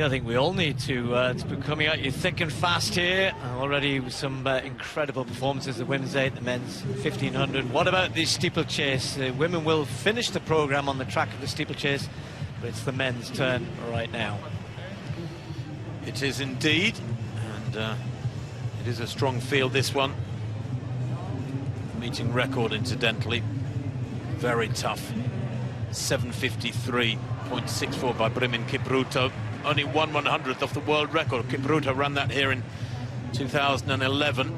Yeah, I think we all need to be coming at you thick and fast here. Already with some incredible performances, the women's 8, the men's 1500. What about the steeplechase? The women will finish the programme on the track of the steeplechase, but it's the men's turn right now. It is indeed, and it is a strong field, this one. Meeting record, incidentally. Very tough. 7:53.64 by Brimin Kipruto. Only 1/100th off the world record. Kipruto ran that here in 2011.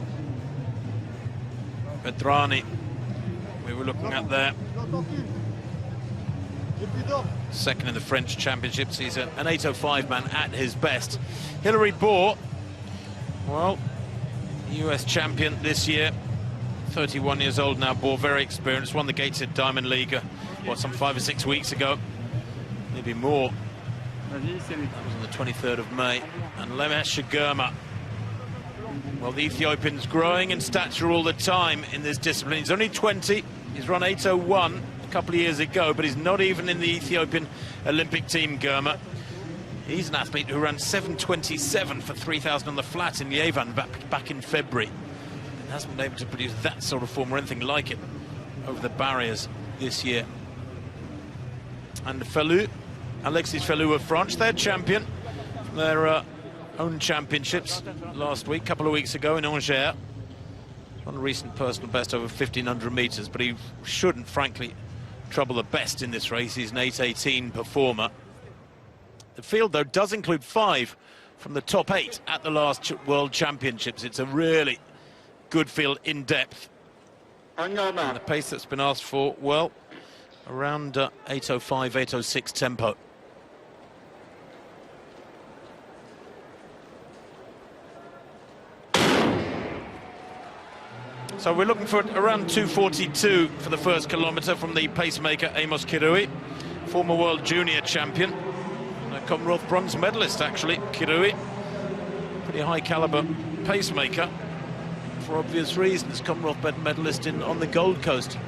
Vedrani, we were looking at there. Second in the French Championships. He's an 8:05 man at his best. Hilary Bohr, well, US champion this year. 31 years old now, Bohr, very experienced. Won the Gateshead Diamond League, some 5 or 6 weeks ago. Maybe more. That was on the 23rd of May. And Lemesh Shagirma. Well, the Ethiopian's growing in stature all the time in this discipline. He's only 20. He's run 8:01 a couple of years ago, but he's not even in the Ethiopian Olympic team, Girma. He's an athlete who ran 7:27 for 3,000 on the flat in Yerevan back in February. And hasn't been able to produce that sort of form or anything like it over the barriers this year. And Fellou, Alexis Fellou of France, their champion from their own championships last week, a couple of weeks ago in Angers. On a recent personal best over 1,500 metres, but he shouldn't, frankly, trouble the best in this race. He's an 8:18 performer. The field, though, does include 5 from the top 8 at the last World Championships. It's a really good field in depth. And the pace that's been asked for, well, around 8:05, 8:06 tempo. So we're looking for around 2:42 for the first kilometre from the pacemaker Amos Kirui, former world junior champion, and a Commonwealth bronze medalist actually, Kirui. Pretty high calibre pacemaker for obvious reasons. Commonwealth medalist on the Gold Coast.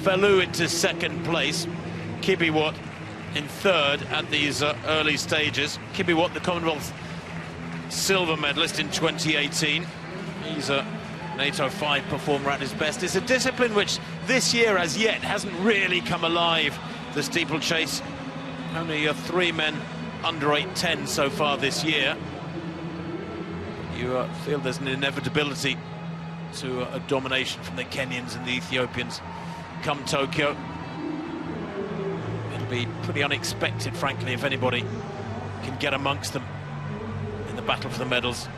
Fellou into second place, Kibiwott in third at these early stages. Kibiwott, the Commonwealth silver medalist in 2018. He's an 8:05 performer at his best. It's a discipline which this year as yet hasn't really come alive, the steeplechase. Only 3 men under 8:10 so far this year. You feel there's an inevitability to a domination from the Kenyans and the Ethiopians come Tokyo. It'll be pretty unexpected, frankly, if anybody can get amongst them in the battle for the medals.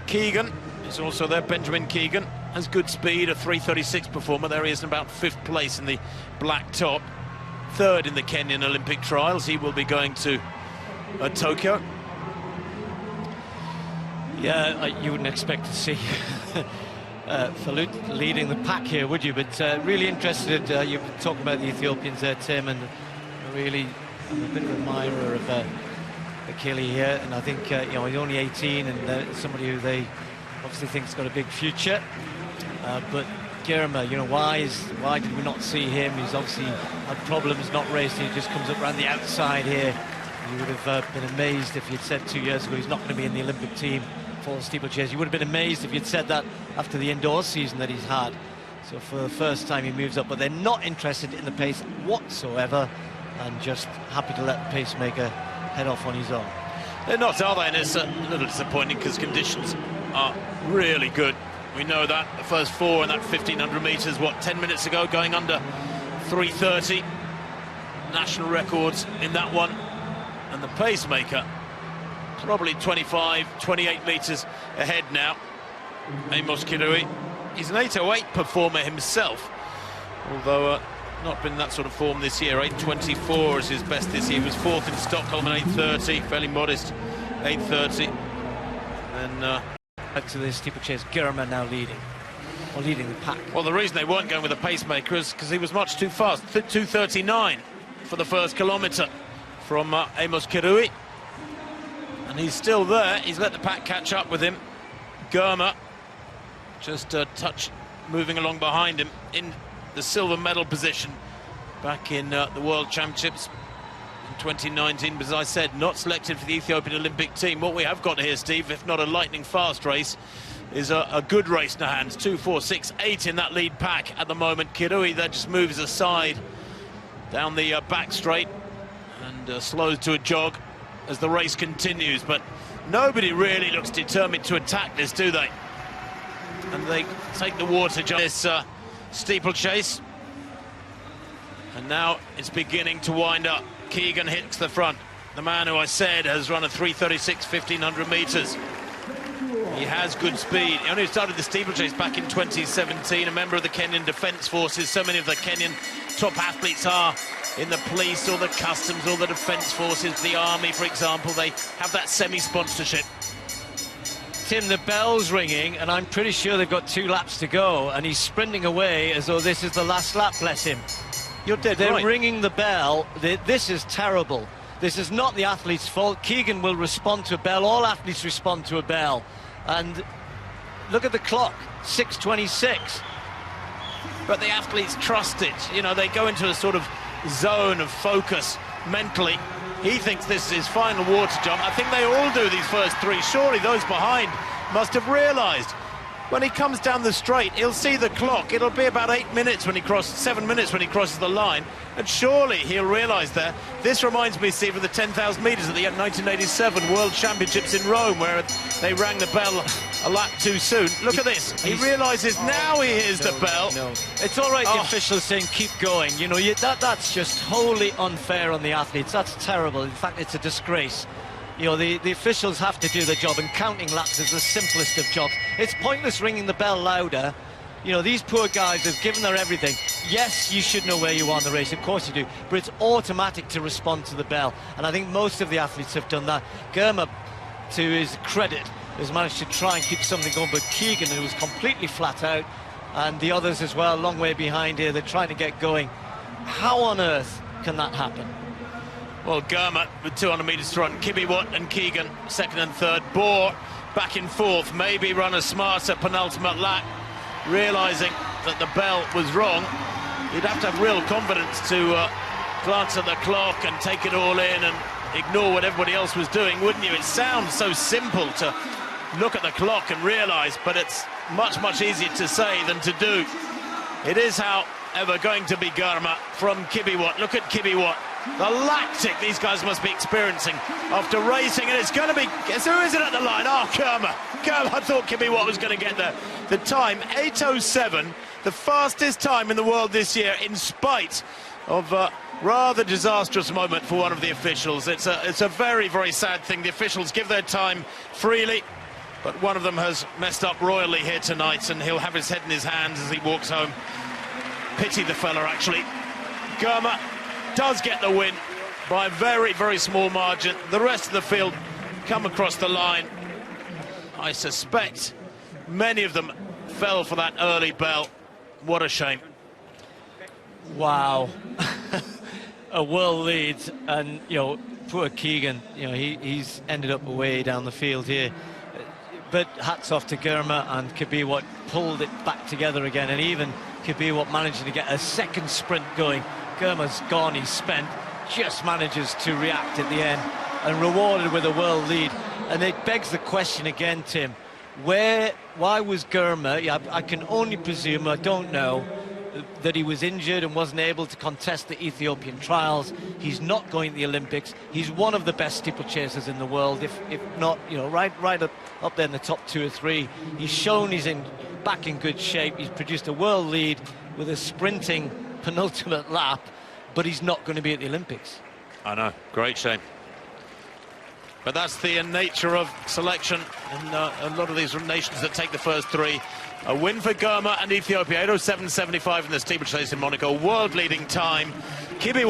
Keegan is also there. Benjamin Keegan has good speed, a 3:36 performer. There he is in about 5th place in the black top. 3rd in the Kenyan Olympic trials. He will be going to Tokyo. Yeah, you wouldn't expect to see Fellou leading the pack here, would you? But really interested. You've been talking about the Ethiopians there, Tim, and really I'm a bit of an admirer of Akili here. And I think you know, he's only 18 and somebody who they obviously think has got a big future. But Girma, you know, why did we not see him? He's obviously had problems, not racing. He just comes up around the outside here. You would have been amazed if you'd said 2 years ago he's not going to be in the Olympic team for the steeplechase. You would have been amazed if you'd said that after the indoor season that he's had. So for the first time he moves up, but they're not interested in the pace whatsoever and just happy to let the pacemaker head off on his own. They're not, are they? And it's a little disappointing because conditions are really good. We know that. The first 4 in that 1,500 metres, 10 minutes ago, going under 3:30. National records in that one. And the pacemaker, probably 25, 28 metres ahead now. Amos Kirui. He's an 8:08 performer himself, although not been in that sort of form this year. 8:24 is his best this year. He was 4th in Stockholm at 8:30, fairly modest 8:30. And then back to the steeplechase, Girma now leading the pack. Well, the reason they weren't going with a pacemaker is because he was much too fast. 2:39 for the first kilometre from Amos Kirui. And he's still there. He's let the pack catch up with him. Girma just a touch moving along behind him in the silver medal position back in the World Championships 2019, but as I said, not selected for the Ethiopian Olympic team. What we have got here, Steve, if not a lightning fast race, is a good race in the hands. 2, 4, 6, 8 in that lead pack at the moment. Kirui that just moves aside down the back straight and slows to a jog as the race continues, but nobody really looks determined to attack this, do they? And they take the water jump. This steeplechase, and now it's beginning to wind up. Keegan hits the front, the man who I said has run a 3:36 1500 meters. He has good speed. He only started the steeplechase back in 2017, a member of the Kenyan Defence Forces. So many of the Kenyan top athletes are in the police or the customs or the defence forces, the army, for example. They have that semi-sponsorship. Tim, the bell's ringing, and I'm pretty sure they've got 2 laps to go, and he's sprinting away as though this is the last lap, bless him. You're dead They're right. ringing the bell. This is terrible. This is not the athlete's fault. Keegan will respond to a bell. All athletes respond to a bell. And look at the clock, 6:26. But the athletes trust it. You know, they go into a sort of zone of focus mentally. He thinks this is his final water jump. I think they all do these first 3. Surely those behind must have realised. When he comes down the straight, he'll see the clock. It'll be about 8 minutes when he crosses, 7 minutes when he crosses the line. And surely he'll realise there. This reminds me, Steve, of the 10,000 metres at the 1987 World Championships in Rome, where they rang the bell a lap too soon. Look at this. He realises now he hears the bell. No. It's all right, the officials saying keep going. You know, that's just wholly unfair on the athletes. That's terrible. In fact, it's a disgrace. You know, the officials have to do their job, and counting laps is the simplest of jobs. It's pointless ringing the bell louder. You know, these poor guys have given their everything. Yes, you should know where you are in the race, of course you do, but it's automatic to respond to the bell, and I think most of the athletes have done that. Germa, to his credit, has managed to try and keep something going, but Keegan, who was completely flat out, and the others as well, a long way behind here, they're trying to get going. How on earth can that happen? Well, Germa with 200 metres to run. Kibiwot and Keegan second and third. Bohr back in fourth. Maybe run a smarter penultimate lap, realising that the bell was wrong. You'd have to have real confidence to glance at the clock and take it all in and ignore what everybody else was doing, wouldn't you? It sounds so simple to look at the clock and realise, but it's much, much easier to say than to do. It is, however, going to be Germa from Kibiwot. Look at Kibiwot. The lactic these guys must be experiencing after racing, and it's going to be, guess who is it at the line? Oh, Germa. I thought Kibiwot was going to get the time. 8:07, the fastest time in the world this year, in spite of a rather disastrous moment for one of the officials. It's a very, very sad thing. The officials give their time freely, but one of them has messed up royally here tonight, and he'll have his head in his hands as he walks home. Pity the fella, actually. Germa does get the win by a very, very small margin. The rest of the field come across the line. I suspect many of them fell for that early bell. What a shame. Wow. A world lead, and, you know, poor Keegan, you know, he's ended up way down the field here. But hats off to Germa and Kibiwot pulled it back together again, and even Kibiwot managing to get a second sprint going. Germa's gone, he's spent, just manages to react at the end and rewarded with a world lead. And it begs the question again, Tim, why was Germa, I can only presume, I don't know, that he was injured and wasn't able to contest the Ethiopian trials. He's not going to the Olympics. He's one of the best steeplechasers in the world, if not, you know, right up there in the top 2 or 3. He's shown he's back in good shape. He's produced a world lead with a sprinting penultimate lap, but he's not going to be at the Olympics. I know, great shame. But that's the nature of selection in a lot of these nations that take the first 3. A win for Germa and Ethiopia, 8:07.75 in the steeplechase in Monaco, world-leading time. Kibiwot